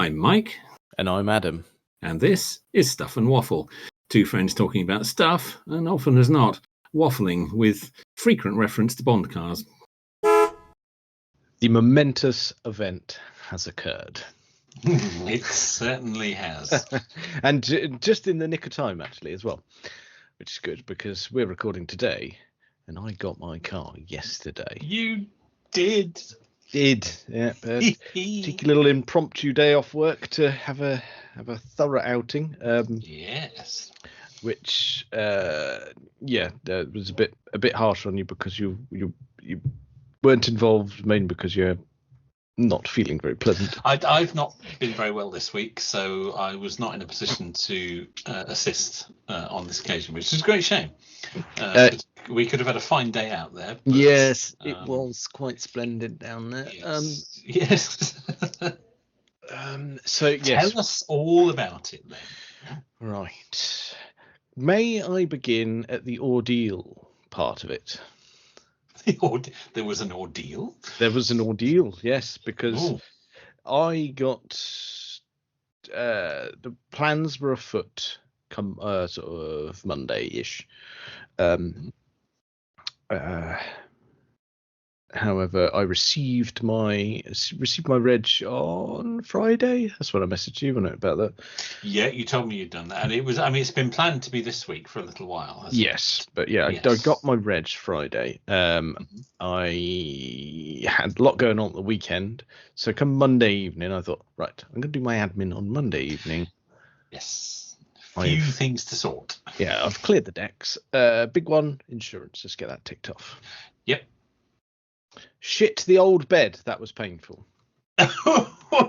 I'm Mike. And I'm Adam. And this is Stuff and Waffle. Two friends talking about stuff, and often as not, waffling with frequent reference to Bond cars. The momentous event has occurred. It certainly has. And just in the nick of time, actually, as well. Which is good, because we're recording today, and I got my car yesterday. You did. Yeah. Take a little impromptu day off work to have a thorough outing. Yes. Which, was a bit harsh on you because you weren't involved, mainly because you're not feeling very pleasant. I've not been very well this week, so I was not in a position to assist on this occasion, which is a great shame. We could have had a fine day out there. But, yes, it was quite splendid down there. Yes. So yes. Tell us all about it then. Right. May I begin at the ordeal part of it? There was an ordeal? There was an ordeal, yes, because I got the plans were afoot come sort of Monday-ish. However, I received my reg on Friday. That's what I messaged you, wasn't it, about that? Yeah, you told me you'd done that, and it was. I mean, it's been planned to be this week for a little while. Yes, but yeah, yes. I got my reg Friday. I had a lot going on at the weekend, so come Monday evening, I thought, right, I'm going to do my admin on Monday evening. Yes, few things to sort. Yeah, I've cleared the decks. Big one, insurance. Let's get that ticked off. Yep. Shit the old bed. That was painful.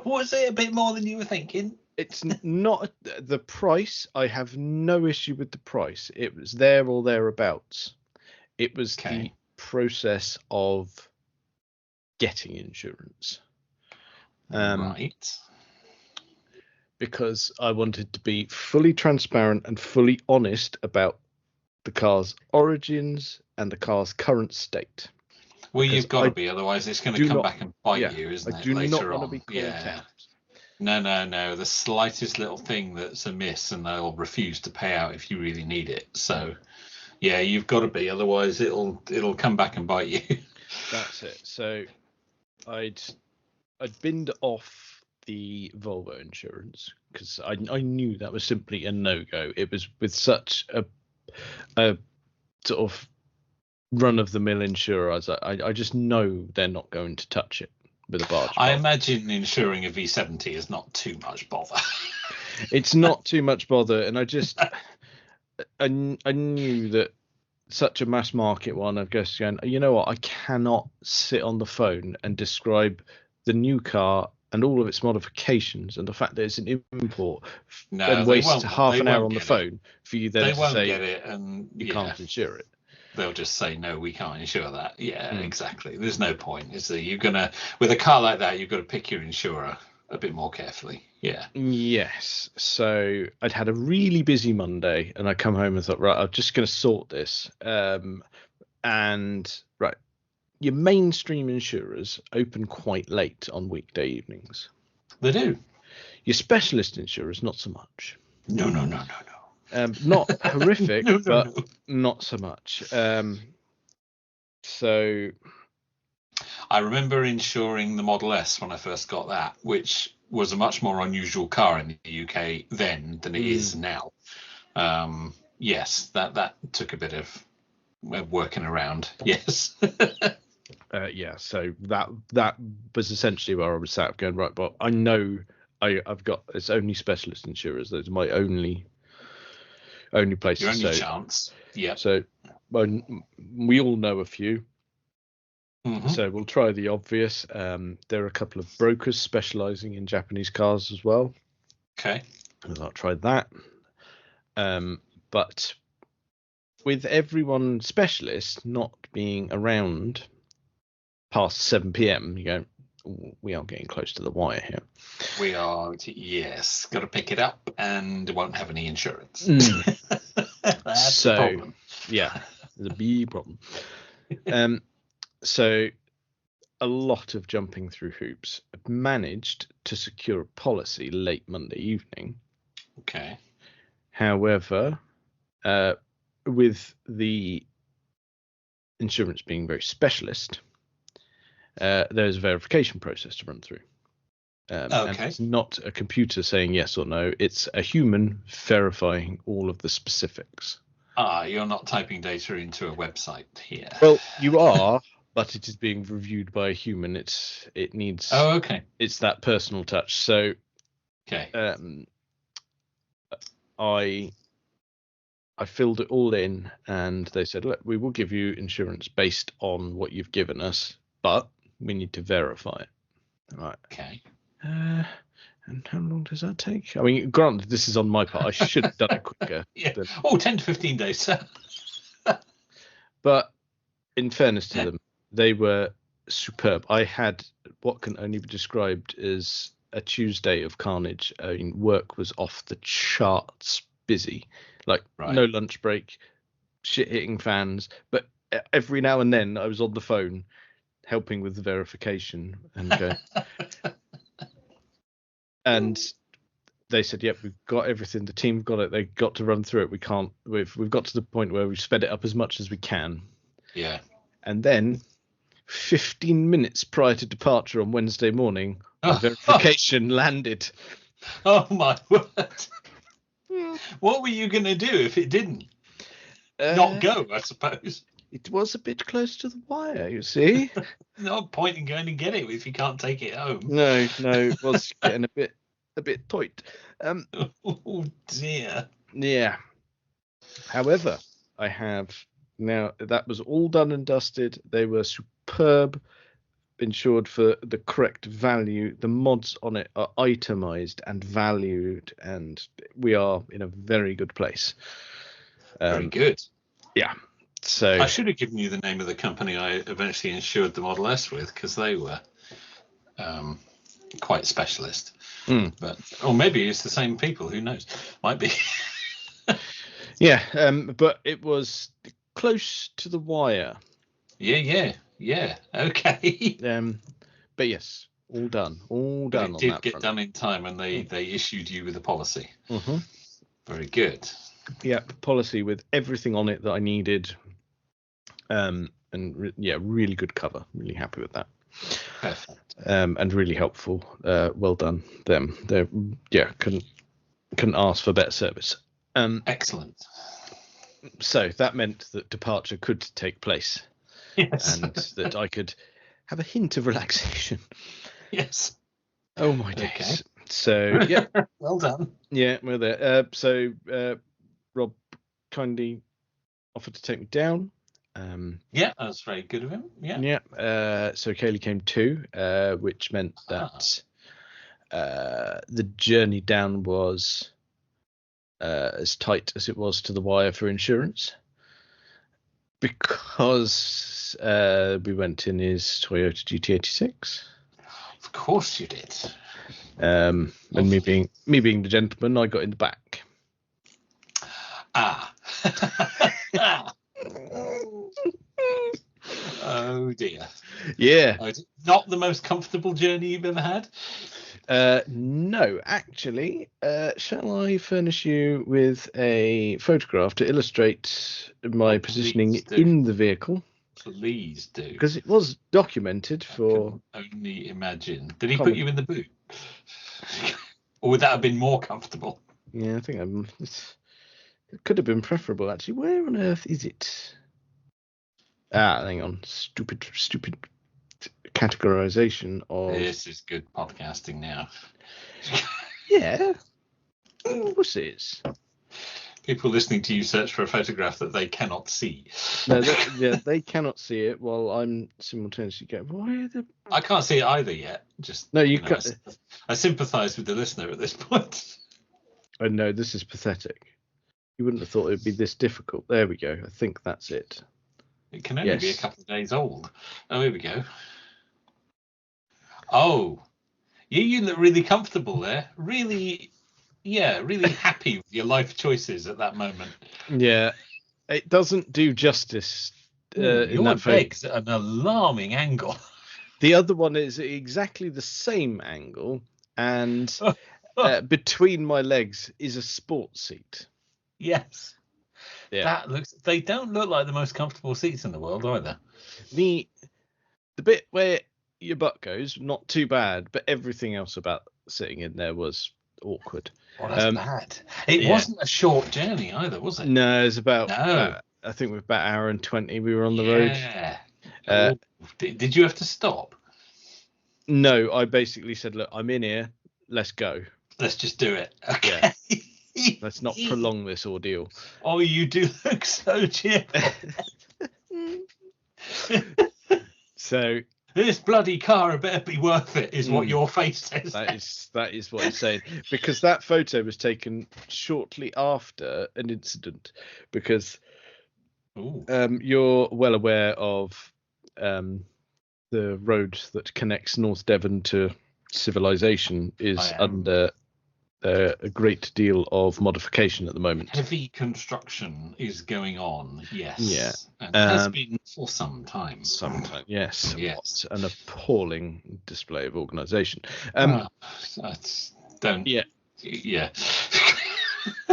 Was it a bit more than you were thinking? It's not the price. I have no issue with the price. It was there or thereabouts. It was the process of getting insurance. Right. Because I wanted to be fully transparent and fully honest about the car's origins and the car's current state. Well, you've got to be, otherwise it's going to come back and bite you, isn't it? I do later not want on. to be called out. No. The slightest little thing that's amiss, and they'll refuse to pay out if you really need it. So, yeah, you've got to be, otherwise it'll come back and bite you. That's it. So, I'd binned off the Volvo insurance because I knew that was simply a no-go. It was with such a sort of run-of-the-mill insurer. I just know they're not going to touch it with a barge. I imagine insuring a V70 is not too much bother. It's not too much bother, and I knew that such a mass market one. I've just going, you know what? I cannot sit on the phone and describe the new car and all of its modifications and the fact that it's an import and waste half an hour on the phone for you then to say get it and you can't insure it. They'll just say, no, we can't insure that. Yeah, exactly. There's no point. Is there? You're gonna, with a car like that, you've got to pick your insurer a bit more carefully. Yeah. Yes. So I'd had a really busy Monday, and I come home and thought, right, I'm just going to sort this. And right, your mainstream insurers open quite late on weekday evenings. They do. Your specialist insurers, not so much. No. Not horrific, but not so much. So I remember insuring the Model S when I first got that, which was a much more unusual car in the UK then than it is now. Yes, that took a bit of working around. Yes. So that was essentially where I was sat going, right, but I know I've got, it's only specialist insurers. Those are my only places. Your only chance. Yeah. So we all know a few. Mm-hmm. So we'll try the obvious. There are a couple of brokers specializing in Japanese cars as well. Okay. I'll try that. But with everyone specialist not being around past 7 p.m, you go, we are getting close to the wire here. We are, yes. Got to pick it up and won't have any insurance. That's the problem. Yeah, there's a big problem. So a lot of jumping through hoops. Managed to secure a policy late Monday evening. Okay. However, with the insurance being very specialist, there's a verification process to run through. And it's not a computer saying yes or no. It's a human verifying all of the specifics. You're not typing data into a website here. Well, you are, but it is being reviewed by a human. It needs. Oh, okay. It's that personal touch. So, okay. I filled it all in, and they said, "Look, we will give you insurance based on what you've given us, but we need to verify it." Right. Okay. And how long does that take? I mean, granted, this is on my part. I should have done it quicker. Yeah. 10 to 15 days. But in fairness to them, they were superb. I had what can only be described as a Tuesday of carnage. I mean, work was off the charts busy. Like, no lunch break, shit hitting fans. But every now and then I was on the phone helping with the verification and going... And they said, "Yep, we've got everything. The team got it. They got to run through it. We can't. We've got to the point where we've sped it up as much as we can." Yeah. And then, 15 minutes prior to departure on Wednesday morning, verification landed. Oh my word! What were you going to do if it didn't? Not go, I suppose. It was a bit close to the wire, you see. No point in going to get it if you can't take it home. No, it was getting a bit tight. Oh dear. Yeah. However, I have now that was all done and dusted. They were superb, insured for the correct value. The mods on it are itemized and valued, and we are in a very good place. Very good. Yeah. So I should have given you the name of the company I eventually insured the Model S with, because they were quite specialist. Or maybe it's the same people. Who knows? Might be. Yeah, but it was close to the wire. Yeah. Okay. But yes, all done. But it did get done in time, and they issued you with a policy. Mm-hmm. Very good. Yeah, policy with everything on it that I needed. Really good cover. Really happy with that. Perfect. And really helpful. Well done them. They couldn't ask for better service. Excellent. So that meant that departure could take place. Yes. And that I could have a hint of relaxation. Yes. Oh my days. Okay. So yeah. Well done. Yeah, we're there. So Rob kindly offered to take me down. Yeah, that's very good of him. Yeah. Yeah. So Kaylee came too, which meant that the journey down was as tight as it was to the wire for insurance, because we went in his Toyota GT86. Of course you did. And me being the gentleman, I got in the back. Oh dear. Yeah. Not the most comfortable journey you've ever had? No, actually. Shall I furnish you with a photograph to illustrate my positioning in the vehicle? Please do. Because it was documented for... I can only imagine. Did he put you in the boot? Or would that have been more comfortable? Yeah, I think it could have been preferable, actually. Where on earth is it? Hang on. Stupid categorization of... This is good podcasting now. Yeah. Of course it is. People listening to you search for a photograph that they cannot see. No, they cannot see it while I'm simultaneously going, why are the... I can't see it either yet. Just no, you can't. I sympathise with the listener at this point. Oh no, this is pathetic. You wouldn't have thought it would be this difficult. There we go. I think that's it. It can only be a couple of days old. Oh, here we go. Oh, you look really comfortable there. Really happy with your life choices at that moment. Yeah, it doesn't do justice. Your leg's at an alarming angle. The other one is exactly the same angle, and between my legs is a sports seat. Yes. Yeah. They don't look like the most comfortable seats in the world either. The bit where your butt goes, not too bad, but everything else about sitting in there was awkward. Oh, that's bad. It wasn't a short journey either, was it? No, it was about, No. I think we're about an hour and 20 we were on the road. Yeah. Did you have to stop? No, I basically said, look, I'm in here. Let's go. Let's just do it. Okay. Yeah. Let's not prolong this ordeal. Oh, you do look so cheerful. So this bloody car better be worth it, is what your face says. That is what it's saying. Because that photo was taken shortly after an incident. Because you're well aware of the road that connects North Devon to civilization is under a great deal of modification at the moment. Heavy construction is going on, yes. Yeah. And has been for some time. Yes. Yes. What an appalling display of organisation. Yeah.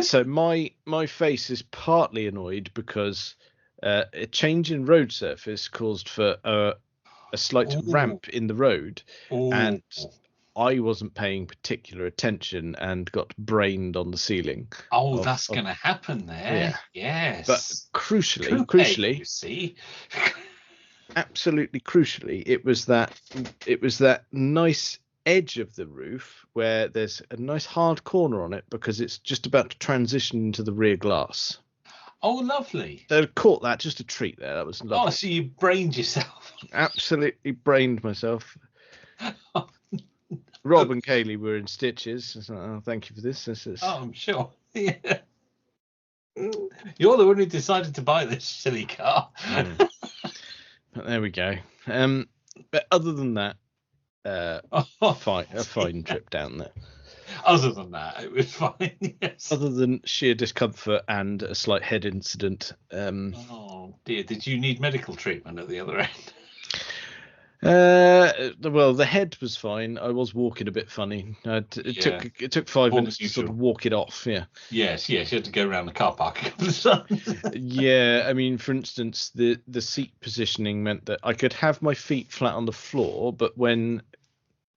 So my face is partly annoyed because a change in road surface caused for a slight ramp in the road, and I wasn't paying particular attention and got brained on the ceiling. Oh, that's going to happen there. Yeah. Yes. But crucially, you see. Absolutely crucially, it was that nice edge of the roof where there's a nice hard corner on it because it's just about to transition into the rear glass. Oh, lovely. I caught that, just a treat there. That was lovely. Oh, so you brained yourself. Absolutely brained myself. Rob and Kaylee were in stitches. Oh, thank you for this. Oh, I'm sure. Yeah. You're the one who decided to buy this silly car. But there we go. But other than that, a fine trip down there. Other than that, it was fine. Yes. Other than sheer discomfort and a slight head incident. Oh dear! Did you need medical treatment at the other end? Well, the head was fine. I was walking a bit funny. It took 5 minutes to sort of walk it off. Yeah. Yes. You had to go around the car park a couple of times. Yeah, I mean, for instance, the seat positioning meant that I could have my feet flat on the floor, but when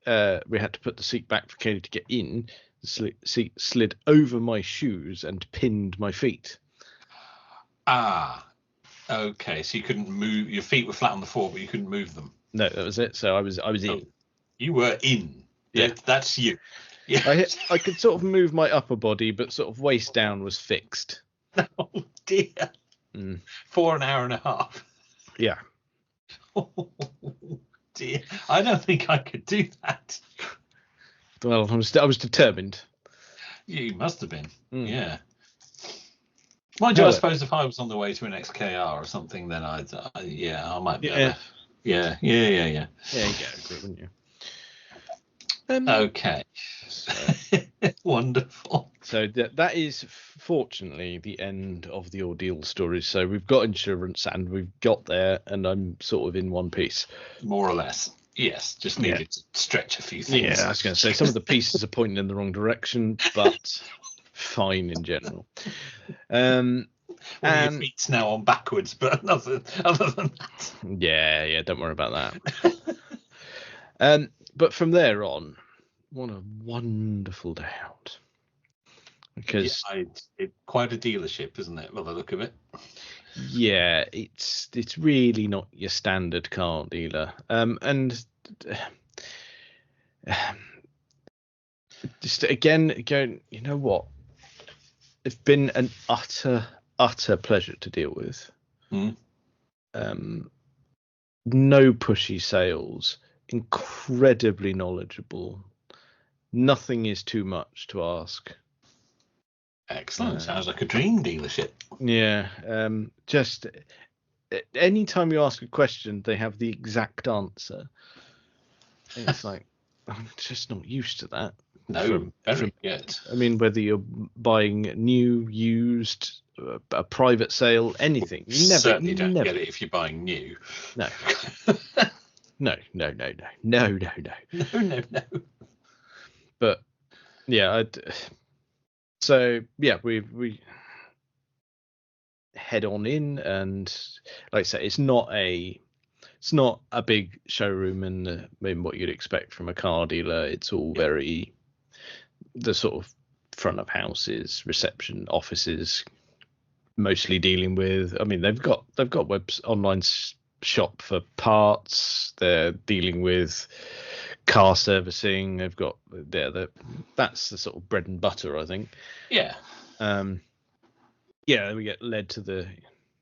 we had to put the seat back for Kaylee to get in, the seat slid over my shoes and pinned my feet. Ah, okay. So you couldn't move. Your feet were flat on the floor, but you couldn't move them. No, that was it. So I was in. You were in. Yeah, that's you. Yeah. I could sort of move my upper body, but sort of waist down was fixed. Oh dear. For an hour and a half. Yeah. Oh dear. I don't think I could do that. Well, I was determined. You must have been. Yeah. Mind you, I suppose if I was on the way to an XKR or something, then I might be able to. Yeah. Yeah, you get a grip, wouldn't you? Okay. So. Wonderful. So that is fortunately the end of the ordeal story. So we've got insurance and we've got there, and I'm sort of in one piece. More or less. Yes, just needed to stretch a few things. Yeah, I was going to say some of the pieces are pointing in the wrong direction, but fine in general. Your feet's now on backwards, but other than that. Yeah, don't worry about that. But from there on, what a wonderful day out. Because it's quite a dealership, isn't it, by the look of it? Yeah, it's really not your standard car dealer. And just again, you know what? It's been an utter pleasure to deal with. No pushy sales, incredibly knowledgeable. Nothing is too much to ask. Excellent. Sounds like a dream dealership. Yeah. Just anytime you ask a question, they have the exact answer. And it's like, I'm just not used to that. No, very good. I mean, whether you're buying new, used, a private sale, anything. You certainly don't get it if you're buying new. No. No. No. But yeah, so yeah, we head on in, and like I say, it's not a big showroom in what you'd expect from a car dealer. It's all very the sort of front of houses, reception, offices, mostly dealing with. I mean, they've got online shop for parts. They're dealing with car servicing. They've got that's the sort of bread and butter, I think. Yeah. Yeah, we get led to the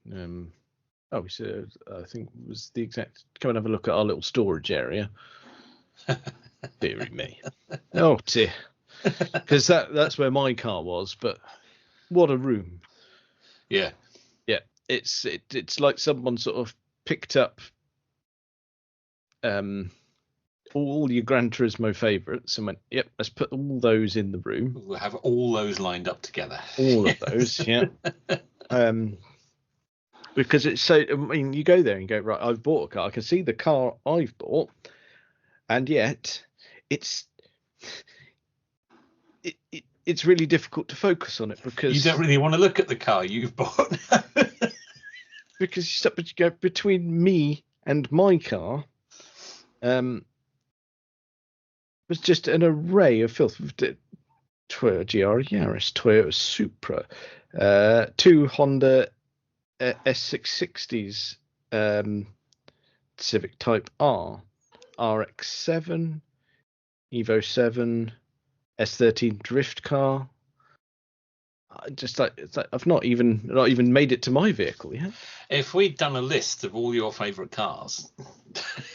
we said, I think it was the exact, come and have a look at our little storage area. Deary me. Oh dear. Because that's where my car was, but what a room. Yeah. Yeah. It's like someone sort of picked up all your Gran Turismo favourites and went, yep, let's put all those in the room. We'll have all those lined up together. All of those, yeah. Because it's so, I mean, you go there and go, right, I've bought a car. I can see the car I've bought, and yet it's really difficult to focus on it because you don't really want to look at the car you've bought. Because you go between me and my car, was just an array of filth. Toyota GR Yaris, Toyota Supra, 2 Honda S660s, Civic Type R, RX-7, Evo 7, S13 drift car. Just like it's like I've not even made it to my vehicle yet. If we'd done a list of all your favourite cars,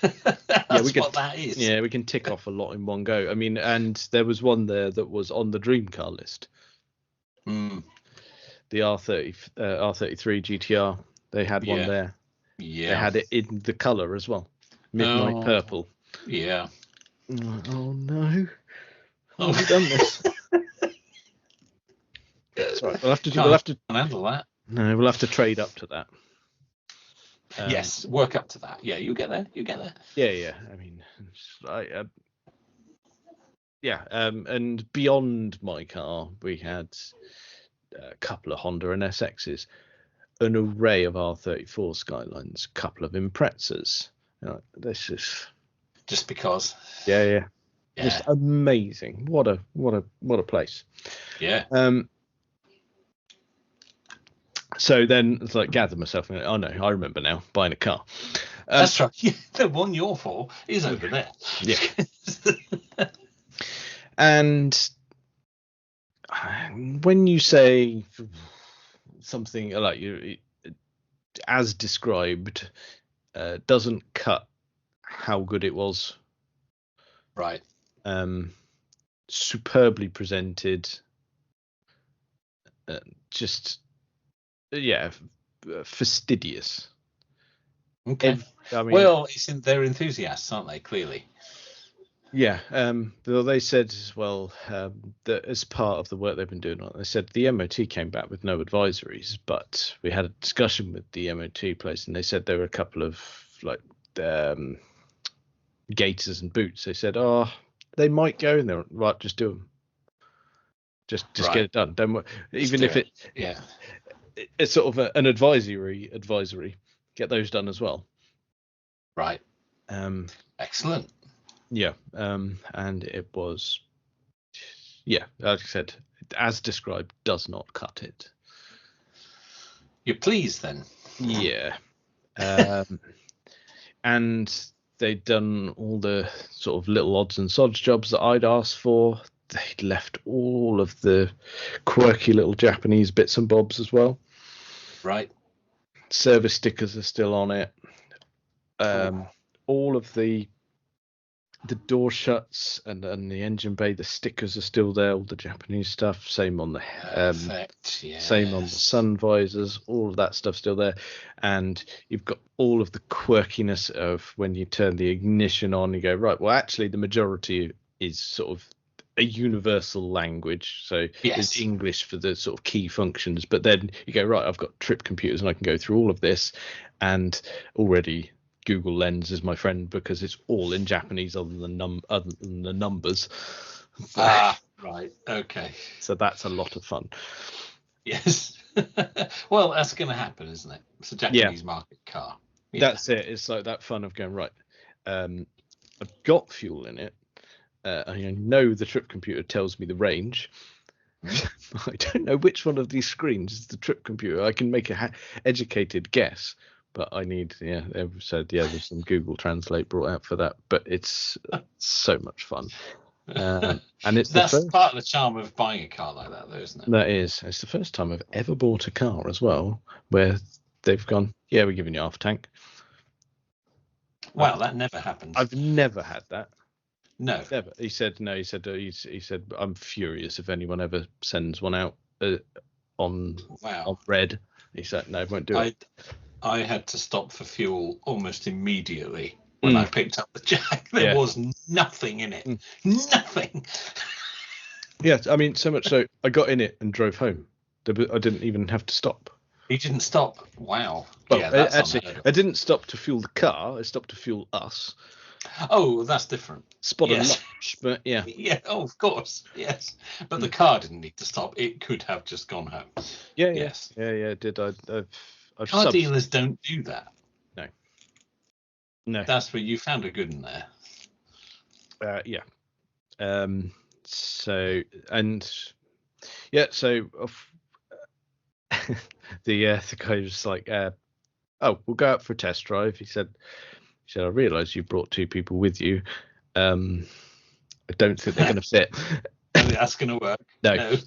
that's what that is. Yeah, we can tick off a lot in one go. I mean, and there was one there that was on the dream car list. Mm. The R33 GTR. They had one there. Yeah. They had it in the colour as well. Midnight purple. Yeah. Oh no. How have we done this? That's right. We'll have to handle that. No, we'll have to trade up to that. Yes, work up to that. Yeah, you get there. Yeah. I mean, and beyond my car, we had a couple of Honda and SXs, an array of R34 Skylines, a couple of Imprezas. This is just because. Yeah. Just amazing. What a place. Yeah. So then it's like gather myself and oh no, I remember now, buying a car. That's right. Yeah, the one you're for is over there. Yeah. And when you say something like you as described doesn't cut how good it was. Right. Superbly presented. Just fastidious. Okay. I mean, well, they're enthusiasts, aren't they? Clearly. Yeah. They said as well that as part of the work they've been doing, they said the MOT came back with no advisories, but we had a discussion with the MOT place, and they said there were a couple of gaiters and boots. They said, they might go, and they're right. Just do them. Just right. Get it done. Don't even if it's sort of an advisory. Get those done as well. Right. Excellent. Yeah. And it was, like I said, as described, does not cut it. You're pleased then? Yeah. And they'd done all the sort of little odds and sods jobs that I'd asked for. They'd left all of the quirky little Japanese bits and bobs as well. Right. Service stickers are still on it. All of the door shuts and the engine bay, the stickers are still there. All the Japanese stuff. Same on the same on the sun visors. All of that stuff still there. And you've got all of the quirkiness of when you turn the ignition on. You go right. Well, actually, the majority is sort of a universal language, so it's English for the sort of key functions, but then you go right, I've got trip computers and I can go through all of this, and already Google Lens is my friend because it's all in Japanese other than the numbers. Right. Okay. So that's a lot of fun. Yes. Well, that's going to happen, isn't it? It's a Japanese market car. Yeah. That's it. It's like that fun of going, right, I've got fuel in it. I know the trip computer tells me the range. I don't know which one of these screens is the trip computer. I can make a educated guess, but I need, they've said, there's some Google Translate brought out for that, but it's so much fun. And it's that's part of the charm of buying a car like that, though, isn't it? That is. It's the first time I've ever bought a car as well where they've gone, we're giving you half a tank. Wow, that never happened. I've never had that. No, never. He said no. He said I'm furious if anyone ever sends one out on red. He said no, won't do it. I had to stop for fuel almost immediately when I picked up the jack. There was nothing in it. Nothing. Yes, I mean, so much so I got in it and drove home. I didn't even have to stop. You didn't stop? Wow. Well, actually, I didn't stop to fuel the car. I stopped to fuel us. Oh, that's different. Spot a lunch, but yeah. Yeah, of course, yes. But the car didn't need to stop. It could have just gone home. Yeah, yes. Yeah, it did. I've car dealers don't do that. No. That's where you found a good one there. Yeah. So the guy was like, we'll go out for a test drive. He said, I realise you brought two people with you. I don't think they're going to fit. That's going to work. No.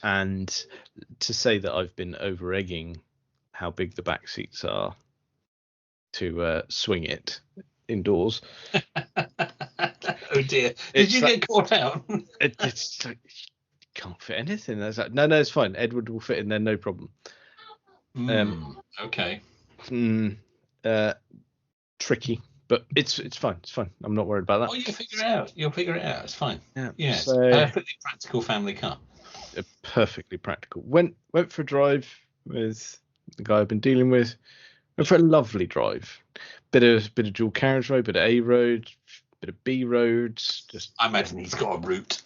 And to say that I've been over egging how big the back seats are to swing it indoors. Oh dear! Did you get caught out? It's like, you can't fit anything. There's like, no, it's fine. Edward will fit in there, no problem. Okay. Tricky, but it's fine. It's fine. I'm not worried about that. Oh, you'll figure it out. It's fine. Yeah. So, perfectly practical family car. Perfectly practical. Went for a drive with the guy I've been dealing with. Went for a lovely drive. Bit of dual carriageway, bit of A road, bit of B roads. I imagine he's got a route.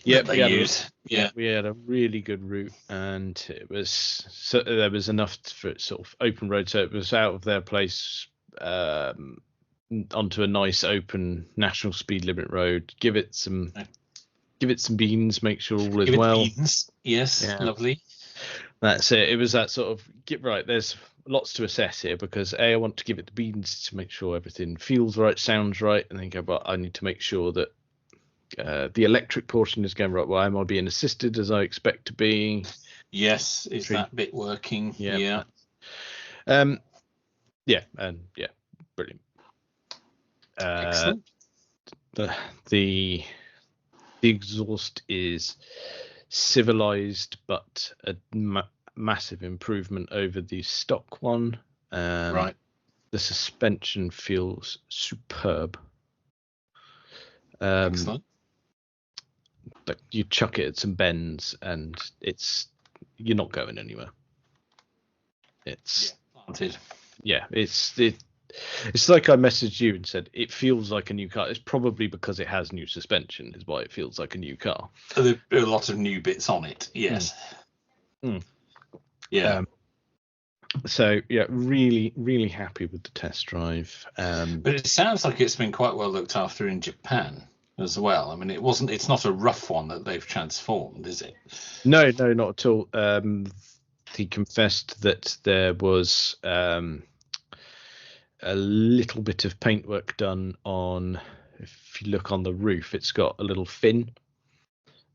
Yeah, they use. We had a really good route, and there was enough for it sort of open road, so it was out of their place onto a nice open national speed limit road. Give it some beans, make sure all is well. Beans. Yes, lovely. That's it. It was that sort of there's lots to assess here because I want to give it the beans to make sure everything feels right, sounds right, and then go, but I need to make sure that the electric portion is going right. Well, am I being assisted as I expect to be? Yes, is that bit working? Yeah. Brilliant. Excellent. The exhaust is civilized, but a massive improvement over the stock one. Right. The suspension feels superb. Excellent. Like you chuck it at some bends and you're not going anywhere. It's like I messaged you and said it feels like a new car. It's probably because it has new suspension is why it feels like a new car. So there are a lot of new bits on it. Yes. Yeah. So really, really happy with the test drive. But it sounds like it's been quite well looked after in Japan as well. I mean, it's not a rough one that they've transformed, is it? No, not at all. He confessed that there was a little bit of paintwork done on. If you look on the roof, it's got a little fin.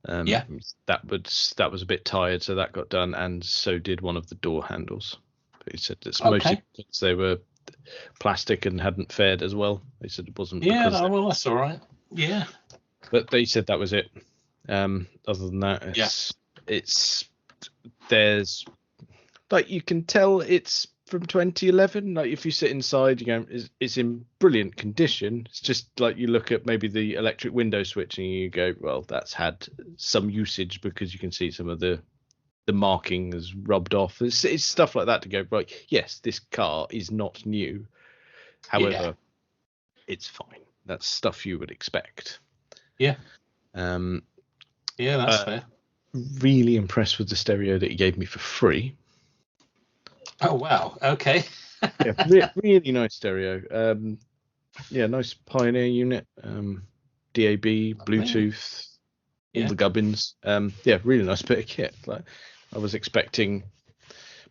That was a bit tired, so that got done, and so did one of the door handles. He said it's mostly because they were plastic and hadn't fared as well. They said it wasn't. Well, that's all right. Yeah, but they said that was it. Other than that, there's like you can tell it's from 2011. Like if you sit inside, you go, it's in brilliant condition. It's just like you look at maybe the electric window switch and you go, well, that's had some usage because you can see some of the the marking is rubbed off. It's stuff like that to go, right, yes, this car is not new. However, it's fine. That's stuff you would expect. Yeah. Yeah, that's fair. Really impressed with the stereo that he gave me for free. Oh, wow. Okay. Really nice stereo. Nice Pioneer unit. DAB, Bluetooth, all the gubbins. Really nice bit of kit. Like, I was expecting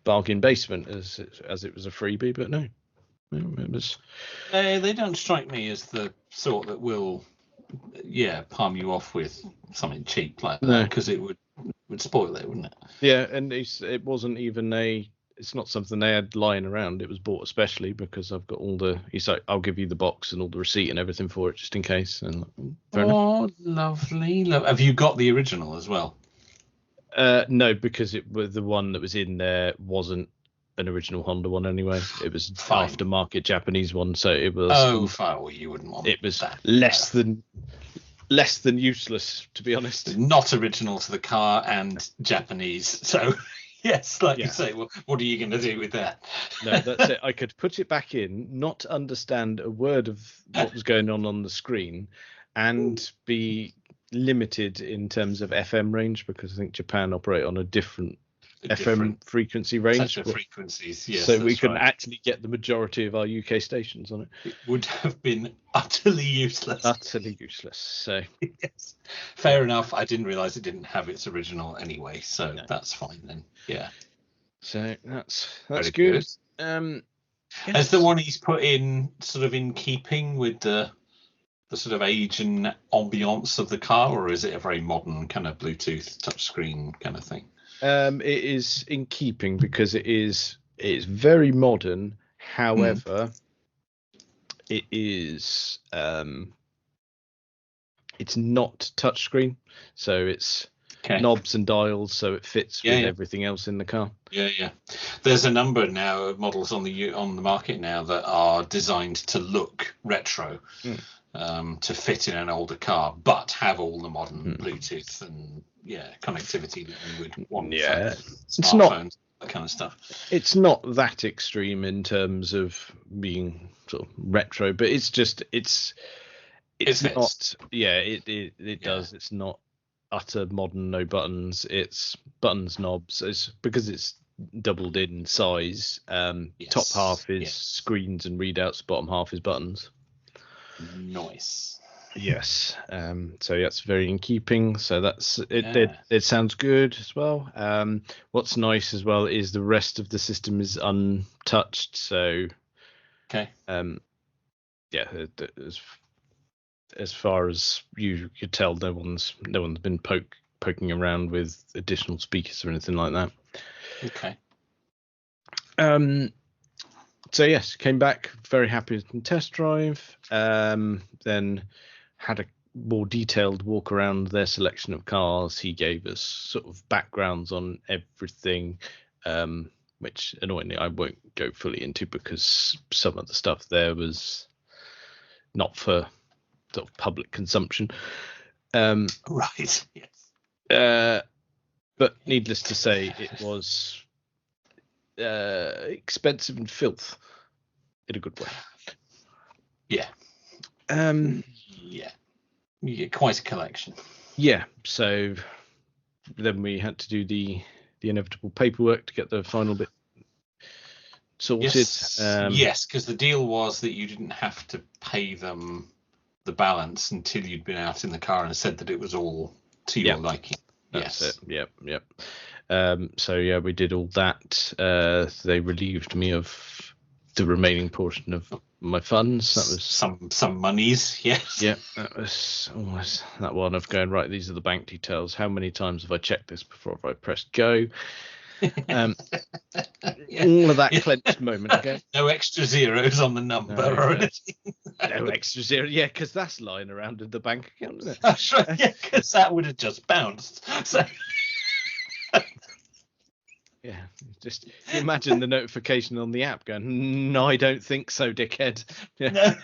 bargain basement as it was a freebie, but no, it was. They don't strike me as the sort that will, palm you off with something cheap like that, because it would spoil it, wouldn't it? Yeah, and it wasn't even it's not something they had lying around. It was bought especially because I've got all the. He's like, I'll give you the box and all the receipt and everything for it just in case. And lovely. Have you got the original as well? No, because it was the one that was in there wasn't an original Honda one anyway. It was aftermarket Japanese one, so it was. Oh, fine. Well, you wouldn't want. It was that. less than useless, to be honest. Not original to the car and Japanese, so. Yes, you say, well, what are you going to do with that? No, that's it. I could put it back in, not understand a word of what was going on the screen, and be limited in terms of FM range, because I think Japan operate on a different FM frequency range. Frequencies, yes. So we couldn't actually get the majority of our UK stations on it. It would have been utterly useless. Utterly useless. So yes, fair enough. I didn't realise it didn't have its original anyway, so that's fine then. Yeah. So that's good. Is the one he's put in sort of in keeping with the sort of age and ambience of the car, or is it a very modern kind of Bluetooth touchscreen kind of thing? It is in keeping because it's very modern. However, it is it's not touchscreen, so it's knobs and dials, so it fits with everything else in the car. Yeah. There's a number now of models on the market now that are designed to look retro, to fit in an older car, but have all the modern Bluetooth and connectivity that you would want. Yeah, it's not that kind of stuff. It's not that extreme in terms of being sort of retro, but it's just it's not. Yeah, it does. It's not utter modern, no buttons. It's buttons, knobs. It's because it's doubled in size. Top half is screens and readouts. Bottom half is buttons. Nice. Yes. So that's very in keeping. So that's it. It sounds good as well. What's nice as well is the rest of the system is untouched. So as far as you could tell, no one's been poking around with additional speakers or anything like that. Okay. So yes, came back very happy with the test drive. Then had a more detailed walk around their selection of cars. He gave us sort of backgrounds on everything, which annoyingly I won't go fully into because some of the stuff there was not for sort of public consumption. Right. Yes. But needless to say, it was expensive and filth in a good way. Yeah. You get quite a collection. Yeah. So then we had to do the inevitable paperwork to get the final bit sorted. Yes, because the deal was that you didn't have to pay them the balance until you'd been out in the car and said that it was all to your liking. That's it. Yep. So we did all that. They relieved me of the remaining portion of my funds. That was some monies. Yes. Yeah, that was almost that one of going, right, these are the bank details. How many times have I checked this before I pressed go? All of that clenched moment. Okay. No extra zeros on the number or anything. No extra zero. Yeah, because that's lying around in the bank account, isn't it? That's right. Yeah, because that would have just bounced. So. Yeah, just imagine the notification on the app going, no, I don't think so, dickhead. Yeah.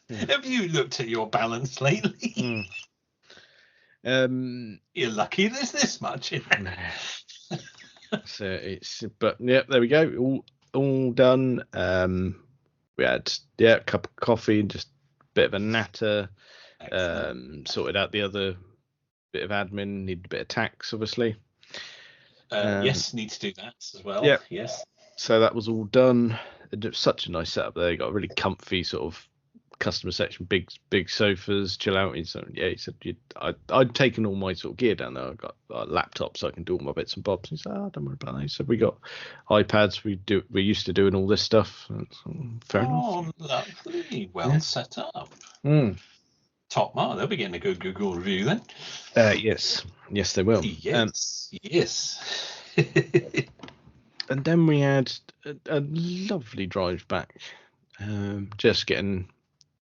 No. Have you looked at your balance lately? You're lucky there's this much in there. So but yeah, there we go. All done. We had a cup of coffee and just a bit of a natter. Sorted out the other bit of admin. Needed a bit of tax, obviously. Yes, need to do that as well. Yeah. Yes. So that was all done. It was such a nice setup there. You got a really comfy sort of customer section, big sofas, chill out. He said, I'd taken all my sort of gear down there. I got a laptop so I can do all my bits and bobs. He said, don't worry about that. He said, we got iPads. We're used to doing all this stuff. Fair enough. Lovely. Well set up. Top mark. They'll be getting a good Google review then. Yes, they will. Yes. And then we had a lovely drive back, just getting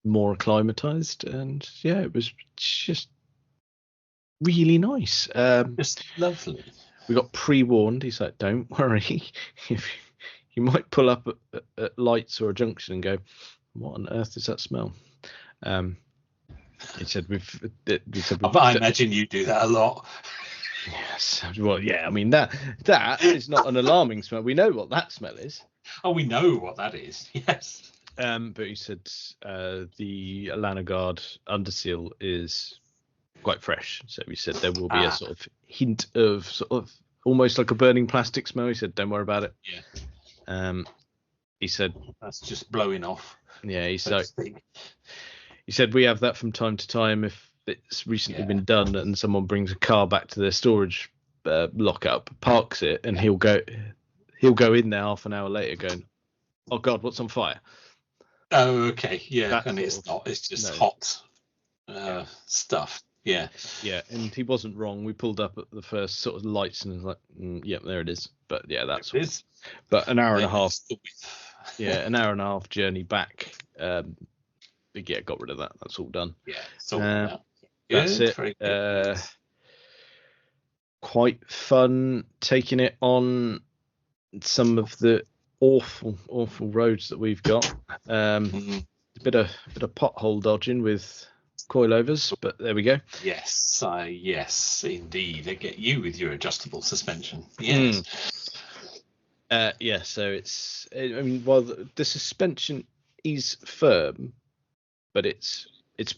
more acclimatized, and it was just really nice. Just lovely. We got pre-warned. He's like, don't worry, if you might pull up at lights or a junction and go, what on earth is that smell? He said I imagine you do that a lot. Yes. Well, yeah. I mean that is not an alarming smell. We know what that smell is. Oh, we know what that is. Yes. But he said the Lanagard underseal is quite fresh. So he said there will be a sort of hint of sort of almost like a burning plastic smell. He said, don't worry about it. Yeah. He said that's just blowing off. Yeah. He said we have that from time to time if it's recently been done and someone brings a car back to their storage lockup, parks it, and he'll go in there half an hour later going, oh God, what's on fire? Oh, okay. Yeah. That and it's not, it's just hot stuff. Yeah. Yeah. And he wasn't wrong. We pulled up at the first sort of lights and it was like, yep, there it is. But yeah, that's it is. But an hour and a half. An hour and a half journey back. Got rid of that. That's all done. Yeah. So that's it. Quite fun taking it on some of the awful roads that we've got. A bit of pothole dodging with coilovers, but there we go. Yes, yes, indeed. They get you with your adjustable suspension. Yes. So it's. I mean, while the suspension is firm, but it's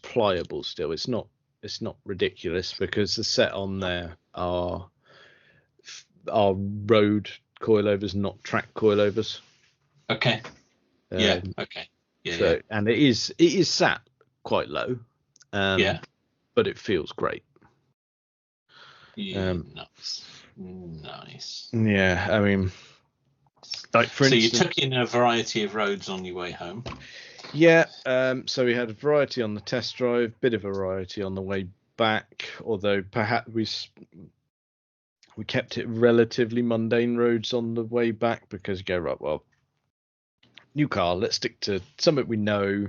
pliable still. It's not ridiculous because the set on there are road coilovers, not track coilovers. Okay. Okay. So and it is sat quite low. But it feels great. Nice. Yeah, I mean, like for instance, you took in a variety of roads on your way home. Yeah, so we had a variety on the test drive, bit of variety on the way back, although perhaps we kept it relatively mundane roads on the way back because you go, right, well, new car, let's stick to something we know.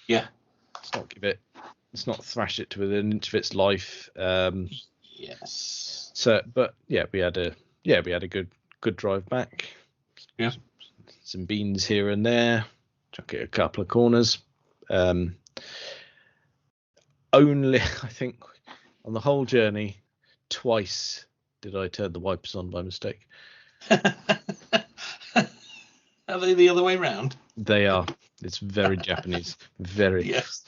Yeah. Let's not thrash it to within an inch of its life. Yes. So, but yeah, we had a good drive back. Yeah. Some beans here and there. Chuck it a couple of corners. Only, I think, on the whole journey, twice did I turn the wipers on by mistake. Are they the other way round? They are. It's very Japanese. Very. Yes.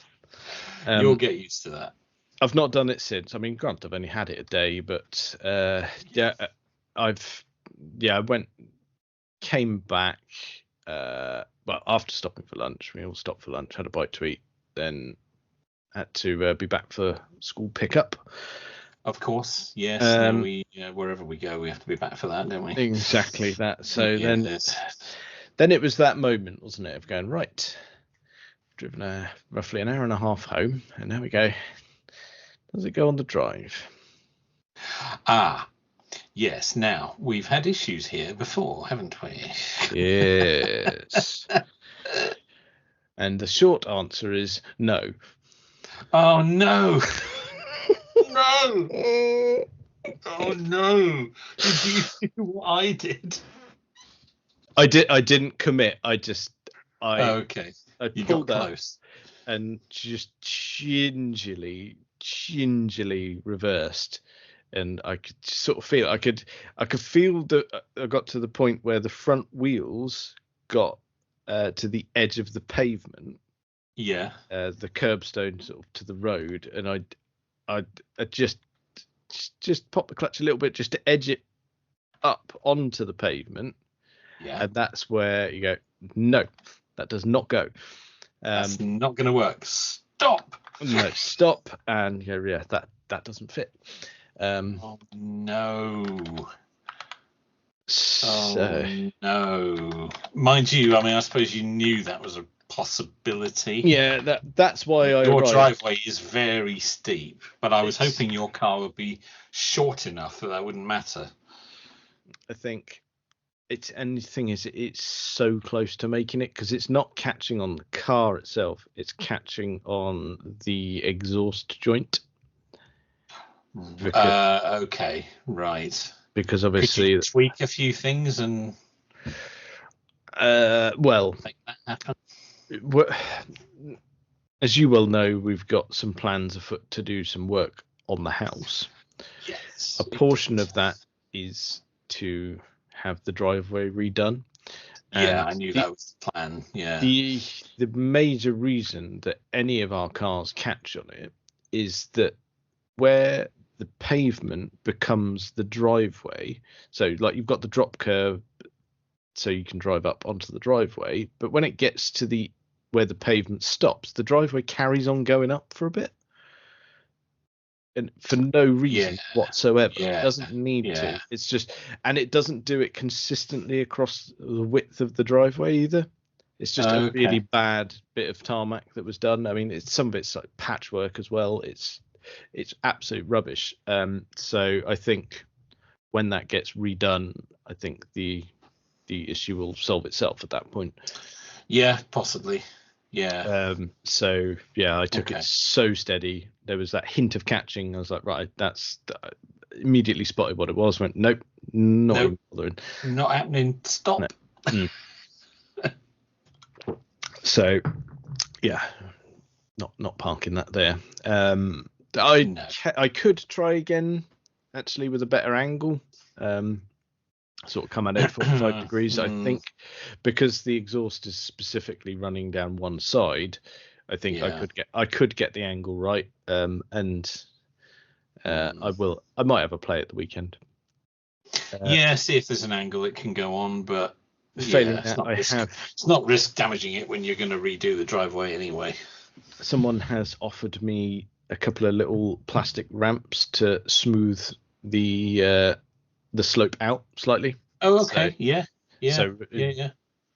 You'll get used to that. I've not done it since. I mean, granted, I've only had it a day, but came back. Well, after stopping for lunch, we all stopped for lunch, had a bite to eat, then had to be back for school pickup. Of course, yes. Wherever we go, we have to be back for that, don't we? Exactly that. So then it was that moment, wasn't it, of going, right, driven roughly an hour and a half home, and now we go. Does it go on the drive? Yes. Now, we've had issues here before, haven't we? Yes. And the short answer is no. Oh, no. No. Oh, no. Did you do what I did? I didn't commit. Okay. I you pulled got up close. And just gingerly reversed and I could sort of feel. I could feel that I got to the point where the front wheels got to the edge of the pavement. Yeah. The curbstone sort of to the road, and I just pop the clutch a little bit just to edge it up onto the pavement. Yeah. And that's where you go, no, that does not go. That's not going to work. Stop. No, stop. And you go, yeah, that doesn't fit. Oh, no. So, No. Mind you, I mean, I suppose you knew that was a possibility. Yeah, that's why your driveway is very steep, but I was hoping your car would be short enough that wouldn't matter. I think and the thing is, it's so close to making it because it's not catching on the car itself, it's catching on the exhaust joint. Okay, right. Because obviously, could you tweak a few things and make that happen. As you well know, we've got some plans afoot to do some work on the house. Yes. A portion of that is to have the driveway redone. Yeah, I knew that was the plan. Yeah. The major reason that any of our cars catch on it is that where the pavement becomes the driveway, so like you've got the drop curb so you can drive up onto the driveway, but when it gets to where the pavement stops, the driveway carries on going up for a bit, and for no reason whatsoever. It doesn't need to. It's just, and it doesn't do it consistently across the width of the driveway either. It's just a really bad bit of tarmac that was done. I mean, some of it's like patchwork as well. It's absolute rubbish. So I think when that gets redone, I think the issue will solve itself at that point. Yeah, possibly. Yeah. So yeah, I took it so steady. There was that hint of catching. I was like, right, immediately spotted what it was. Went, nope, not bothering. Not happening. Stop. No. So yeah, not parking that there. I could try again, actually, with a better angle. Sort of come at it 45 degrees. I think because the exhaust is specifically running down one side, I think I could get the angle right. I might have a play at the weekend. See if there's an angle it can go on, but it's not risk damaging it when you're going to redo the driveway anyway. Someone has offered me a couple of little plastic ramps to smooth the slope out slightly. Oh, okay.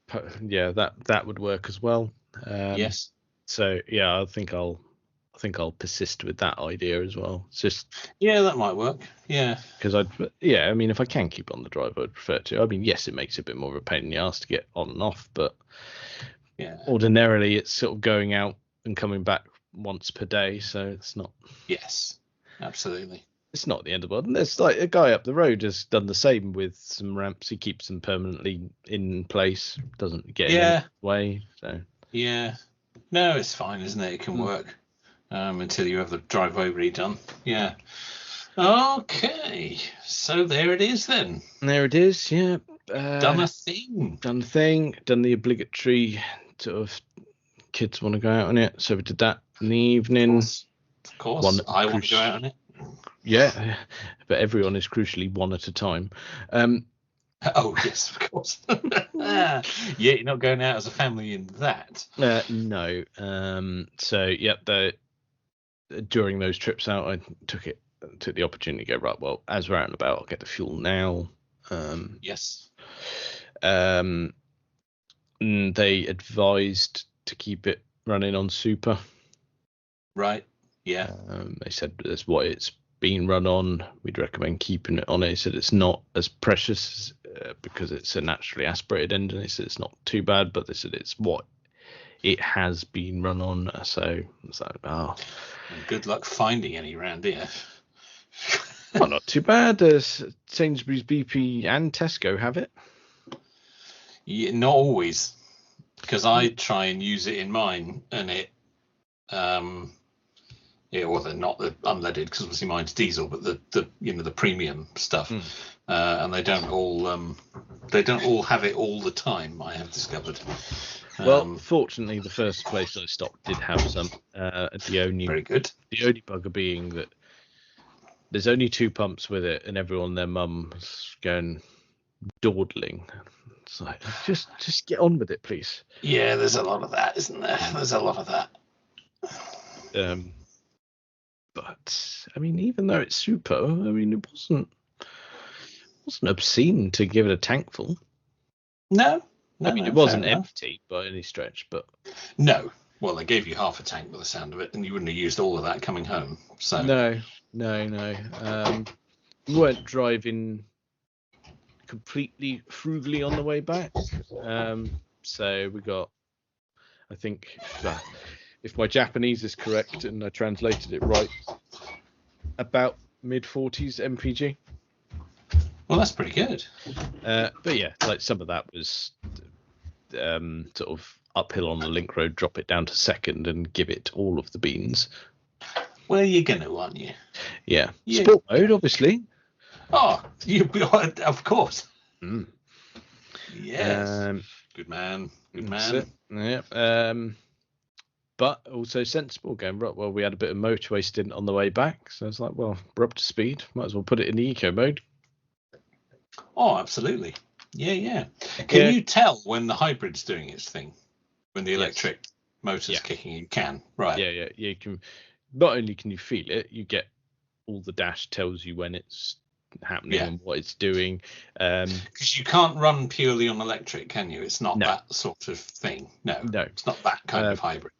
That would work as well. Yes. So yeah, I think I'll persist with that idea as well. It's just that might work. Yeah. Because I mean, if I can keep on the drive, I'd prefer to. I mean, yes, it makes it a bit more of a pain in the ass to get on and off, but ordinarily it's sort of going out and coming back once per day, so it's not. Yes, absolutely. It's not the end of the world. And there's like a guy up the road has done the same with some ramps. He keeps them permanently in place, doesn't get in the way. So no, it's fine, isn't it? It can work until you have the driveway redone. Yeah. Okay, so there it is then. There it is. Yeah. Done a thing. Done the obligatory sort of kids want to go out on it. So we did that in the evening. Of course. I want to go out on it. Yeah, but everyone is crucially one at a time. Oh, yes, of course. You're not going out as a family in that. No. So, during those trips out, I took the opportunity to go, right, well, as we're out and about, I'll get the fuel now. Yes. They advised to keep it running on super. Right, yeah. They said that's what it's been run on. We'd recommend keeping it on it. He said it's not as precious because it's a naturally aspirated engine. He said it's not too bad, but they said it's what it has been run on. So it's like, And good luck finding any around here. Well, not too bad. Sainsbury's, BP, and Tesco have it. Yeah, not always, because I try and use it in mine, and Yeah, well, they're not the unleaded because obviously mine's diesel, but the premium stuff, and they don't all have it all the time. I have discovered. Well, fortunately, the first place I stopped did have some. Very good. The only bugger being that there's only 2 pumps with it, and everyone and their mum's going dawdling. It's like, just get on with it, please. Yeah, there's a lot of that, isn't there? There's a lot of that. But I mean, even though it's super, I mean, it wasn't obscene to give it a tankful. No, I mean, it wasn't empty by any stretch, but no. Well, they gave you half a tank by the sound of it, and you wouldn't have used all of that coming home. So no. We weren't driving completely frugally on the way back. So we got, I think, if my Japanese is correct and I translated it right, about mid-40s MPG. Well, that's pretty good. But yeah, like some of that was sort of uphill on the link road, drop it down to second and give it all of the beans. Well, you're gonna, aren't you? Yeah. Sport mode, obviously. Oh, of course. Yes. Good man. Yeah. But also sensible going, right, well, we had a bit of motorway stint on the way back. So it's like, well, we're up to speed. Might as well put it in the eco mode. Oh, absolutely. Yeah. Can you tell when the hybrid's doing its thing? When the electric motor's kicking, you can. Right. Yeah. You can. Not only can you feel it, you get all the dash tells you when it's happening and what it's doing. Because you can't run purely on electric, can you? It's not that sort of thing. No, it's not that kind of hybrid.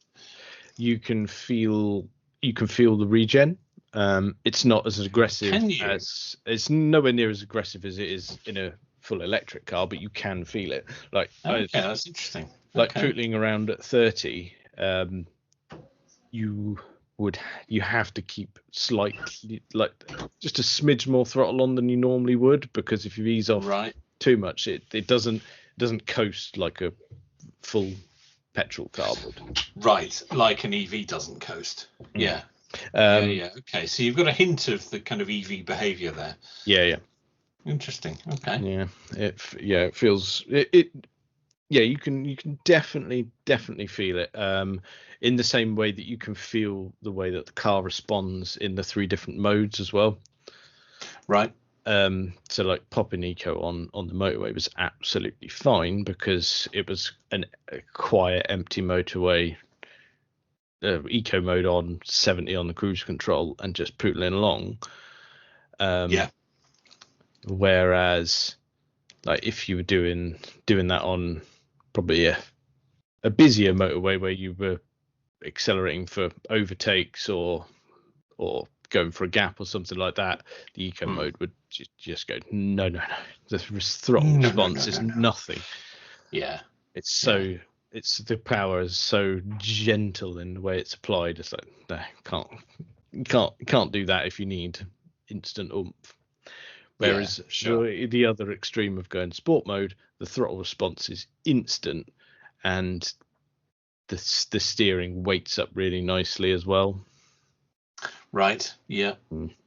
You can feel the regen. It's not as aggressive as it's nowhere near as aggressive as it is in a full electric car, but you can feel it. Like that's interesting. Like pootling around at 30, you have to keep slightly, like just a smidge more throttle on than you normally would, because if you ease off too much, it doesn't coast like a full petrol car would. Right, like an EV doesn't coast. Yeah. Okay, so you've got a hint of the kind of EV behavior there. Yeah. Interesting. Okay. Yeah. It feels it. Yeah, you can definitely feel it. In the same way that you can feel the way that the car responds in the 3 different modes as well. Right. So like popping eco on the motorway was absolutely fine because it was a quiet, empty motorway. Eco mode on 70 on the cruise control and just pootling along. Whereas, like if you were doing that on probably a busier motorway where you were accelerating for overtakes or going for a gap or something like that, the eco mode would just go no. The throttle response is nothing. Yeah, it's so it's the power is so gentle in the way it's applied. It's like no, can't do that if you need instant oomph. Whereas the other extreme of going sport mode, the throttle response is instant, and the steering weights up really nicely as well. Right. Yeah.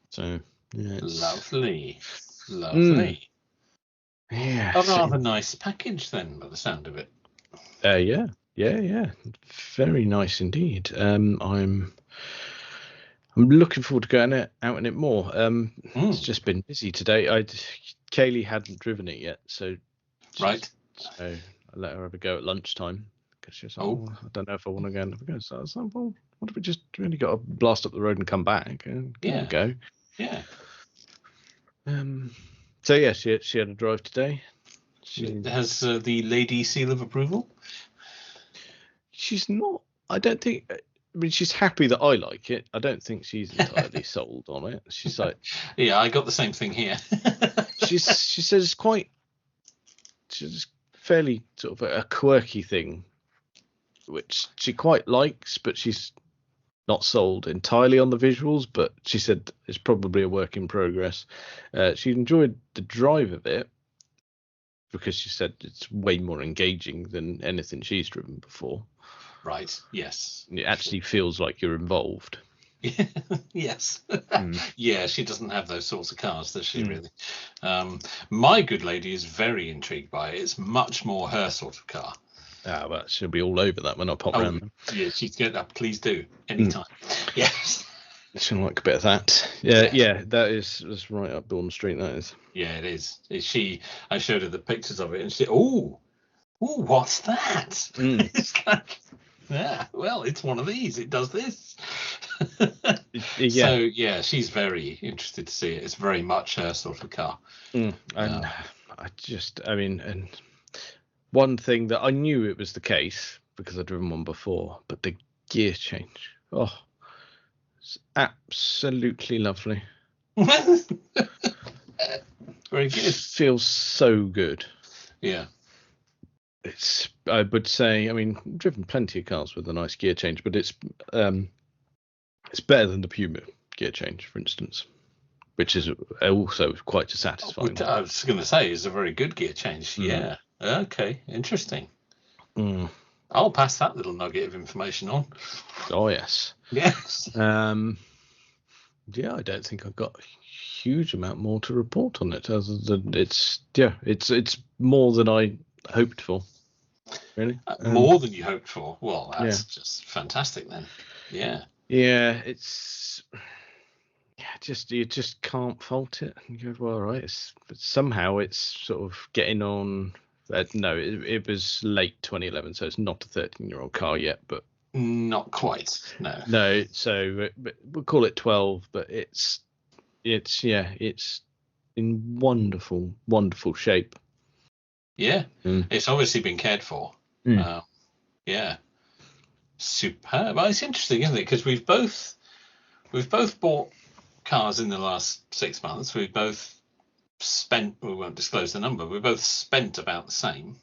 So lovely. Yeah. A rather nice package then, by the sound of it. Yeah. Very nice indeed. I'm looking forward to going out in it more. It's just been busy today. Kaylee hadn't driven it yet, so I let her have a go at lunchtime because she was like, I don't know if I want to go and have a go. So I was like, well, what if we just really got to blast up the road and come back and go? Yeah. So yeah, she had a drive today. She has the lady seal of approval. She's not. I don't think. I mean, she's happy that I like it. I don't think she's entirely sold on it. She's like, yeah, I got the same thing here. she says it's quite. She's fairly sort of a quirky thing, which she quite likes, but she's not sold entirely on the visuals. But she said it's probably a work in progress. She enjoyed the drive of it because she said it's way more engaging than anything she's driven before. Right. Yes. It actually feels like you're involved. Yes. Mm. Yeah, she doesn't have those sorts of cars, does she, really? My good lady is very intrigued by it. It's much more her sort of car. Well, she'll be all over that when I pop round. Yeah, she's good. Please do. Anytime. Yes. She'll like a bit of that. Yeah, that's right up Dawn Street, that is. Yeah, it is. I showed her the pictures of it, and she said, "Oh, what's that?" It's like, yeah, well, it's one of these. It does this. Yeah. So yeah, she's very interested to see it. It's very much her sort of car. And and one thing that I knew it was the case because I'd driven one before, but the gear change, it's absolutely lovely. Very good. It feels so good. Yeah. I would say, I've driven plenty of cars with a nice gear change, but it's better than the Puma gear change, for instance, which is also quite satisfying. I was going to say, it's a very good gear change. Yeah. Okay. Interesting. I'll pass that little nugget of information on. Oh yes. Yes. Yeah, I don't think I've got a huge amount more to report on it, other than it's more than I hoped for. Really, more than you hoped for. Well, that's just fantastic then. Yeah. Yeah, you just can't fault it. You go, well, all right. But somehow it's sort of getting on. No, it was late 2011, so it's not a 13-year-old car yet, but not quite. No. No, so we'll call it 12, but it's in wonderful, wonderful shape. Yeah, it's obviously been cared for. Yeah, superb. Well, it's interesting, isn't it? Because we've both bought cars in the last 6 months. We've both spent. We won't disclose the number. We've both spent about the same.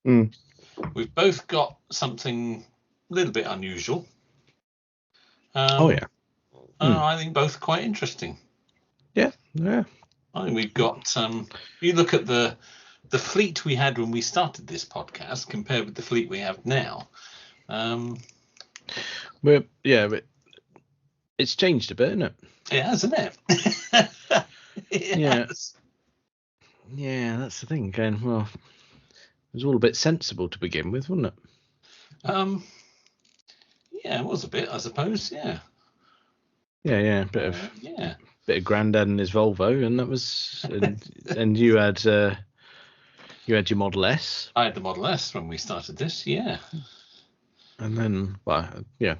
We've both got something a little bit unusual. I think both quite interesting. Yeah. I think we've got. You look at the fleet we had when we started this podcast compared with the fleet we have now. But it's changed a bit, isn't it? It has, isn't it? Yes. Yeah, that's the thing. Going, well, it was all a bit sensible to begin with, wasn't it? Yeah, it was a bit, I suppose. Yeah. Yeah, bit of Grandad and his Volvo, and that was, and you had your Model S. I had the Model S when we started this. Yeah. And then,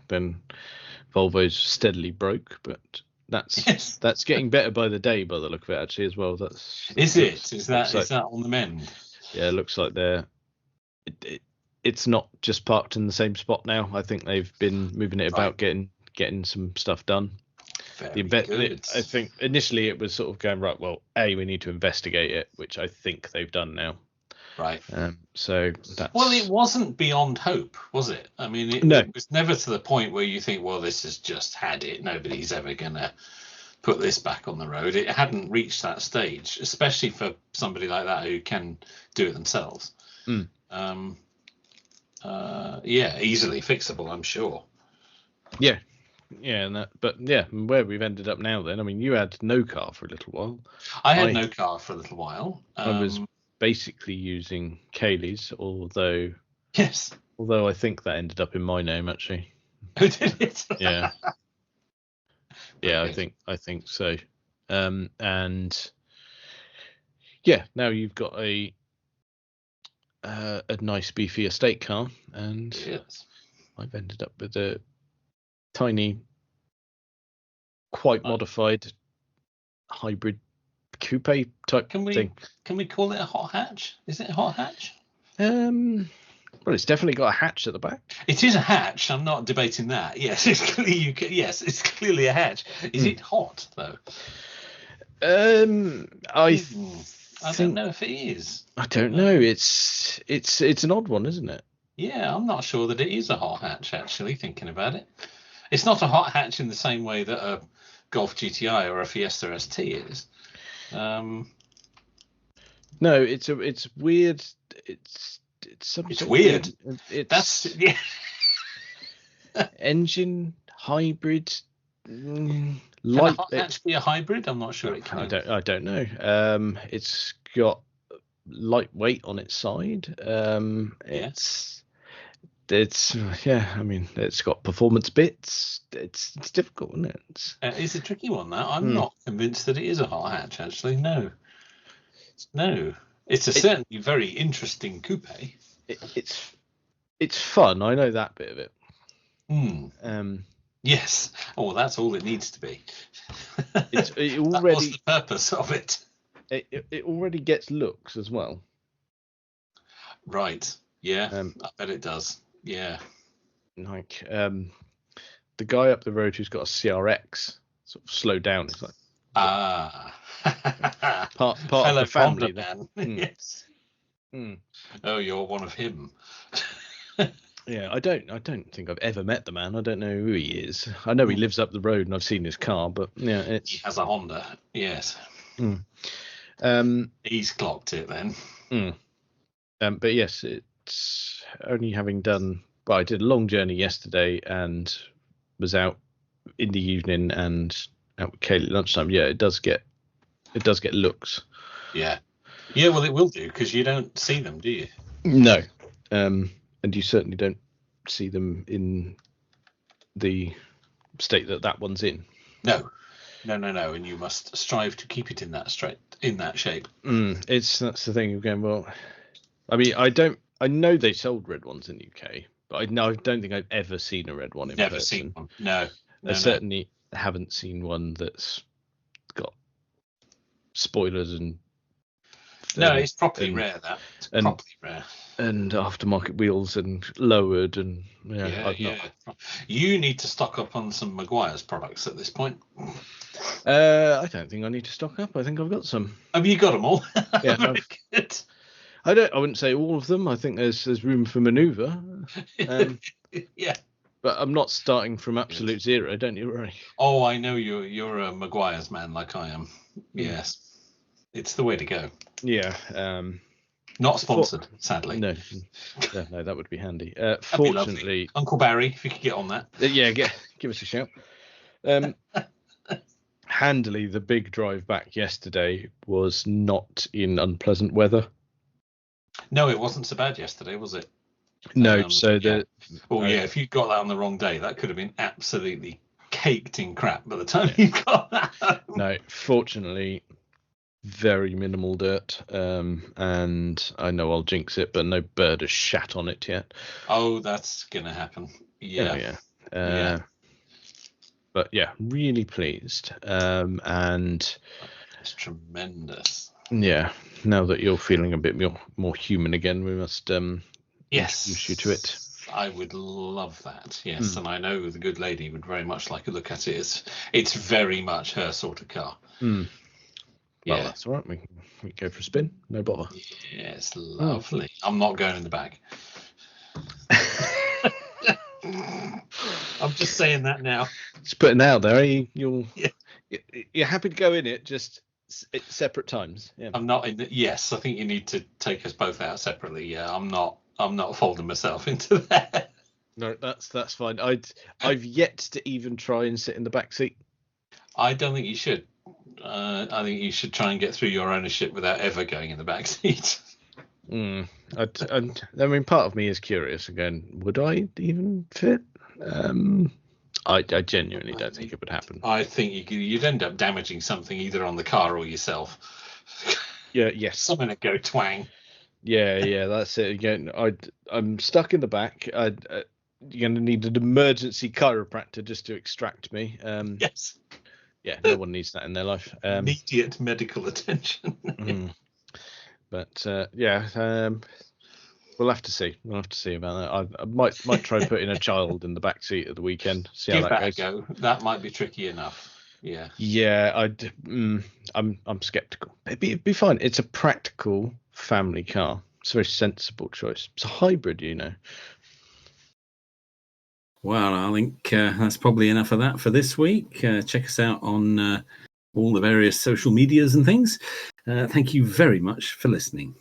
then Volvo's steadily broke, but that's getting better by the day, by the look of it, actually, as well. Is that on the mend? Yeah, it looks like it's not just parked in the same spot now. I think they've been moving it about, getting some stuff done. Good. I think initially it was sort of going, right, well, we need to investigate it, which I think they've done now. Right. So that's... Well, it wasn't beyond hope, was it? I mean, it was never to the point where you think, well, this has just had it. Nobody's ever going to put this back on the road. It hadn't reached that stage, especially for somebody like that who can do it themselves. Easily fixable, I'm sure. Yeah, where we've ended up now then, I mean, you had no car for a little while. I had no car for a little while. I was basically using Kaylee's, although I think that ended up in my name, actually. Oh, did it? Yeah. Yeah, I think so. And now you've got a nice beefy estate car, and I've ended up with a tiny, quite modified hybrid coupe type thing. Can we call it a hot hatch? Is it a hot hatch? Well, it's definitely got a hatch at the back. It is a hatch. I'm not debating that. Yes, it's clearly a hatch. Is it hot though? I don't know if it is. I don't know. It's an odd one, isn't it? Yeah, I'm not sure that it is a hot hatch, actually, thinking about it. It's not a hot hatch in the same way that a Golf GTI or a Fiesta ST is. No, it's weird. It's weird. Engine hybrid Can Light. a hot hatch be a hybrid? I'm not sure it can. I don't know. It's got lightweight on its side. It's yeah. I mean, it's got performance bits. It's difficult, isn't it? It's a tricky one. That I'm not convinced that it is a hot hatch. Actually, no. It's certainly very interesting coupe. It's fun. I know that bit of it. Yes. Oh, that's all it needs to be. It already. That was the purpose of it. It already gets looks as well. Right. Yeah. I bet it does. Yeah. Like the guy up the road who's got a CRX sort of slowed down. It's like part of the family. Man. Yes. Oh, you're one of him. Yeah, I don't think I've ever met the man. I don't know who he is. I know he lives up the road and I've seen his car, but yeah, he has a Honda. Yes. He's clocked it then. But yes, it's only having done. Well, I did a long journey yesterday and was out in the evening and out with Kaylee at lunchtime. Yeah, it does get looks. Yeah. Yeah, well, it will do because you don't see them, do you? No. And you certainly don't see them in the state that one's in. No, and you must strive to keep it in that shape. That's the thing. You're going, well, I mean, I know they sold red ones in the UK, but I don't think I've ever seen a red one in person. Never seen one. No. I certainly haven't seen one that's got spoilers and. No, it's properly rare. Properly rare. And aftermarket wheels and lowered and You need to stock up on some Maguire's products at this point. I don't think I need to stock up. I think I've got some. Have you got them all? Yeah, very good. I wouldn't say all of them. I think there's room for manoeuvre. Yeah. But I'm not starting from absolute zero. Don't you worry. Oh, I know you're a Maguire's man like I am. Yes. It's the way to go. Yeah. Not sponsored, sadly. No, that would be handy. Fortunately, Uncle Barry, if you could get on that. Yeah, give us a shout. Handily, the big drive back yesterday was not in unpleasant weather. No, it wasn't so bad yesterday, was it? No, if you got that on the wrong day, that could have been absolutely caked in crap by the time you got that home. No, fortunately, very minimal dirt, and I know I'll jinx it, but no bird has shat on it yet. Oh, that's gonna happen. Yeah. But yeah, really pleased, and it's tremendous. Yeah, now that you're feeling a bit more human again, we must introduce you to it. I would love that. Yes, and I know the good lady would very much like a look at it. It's very much her sort of car. Well, that's all right. We can go for a spin. No bother. Yes, lovely. I'm not going in the back. I'm just saying that now. Just putting it out there. You're happy to go in it, just at separate times. Yeah. I'm not in. Yes, I think you need to take us both out separately. Yeah, I'm not folding myself into that. No, that's fine. I've yet to even try and sit in the back seat. I don't think you should. I think you should try and get through your ownership without ever going in the back seat. I mean, part of me is curious. Again, would I even fit? I genuinely don't think it would happen. I think you'd end up damaging something either on the car or yourself. Yeah. Yes. Something would go twang. Yeah. That's it. Again, I'm stuck in the back. You're going to need an emergency chiropractor just to extract me. Yes. Yeah, no one needs that in their life. Immediate medical attention. But we'll have to see. We'll have to see about that. I might try putting a child in the back seat at the weekend. See how that goes. Give that a go. That might be tricky enough. Yeah. Yeah, I'm skeptical. It'd be fine. It's a practical family car. It's a very sensible choice. It's a hybrid, you know. Well, I think that's probably enough of that for this week. Check us out on all the various social medias and things. Thank you very much for listening.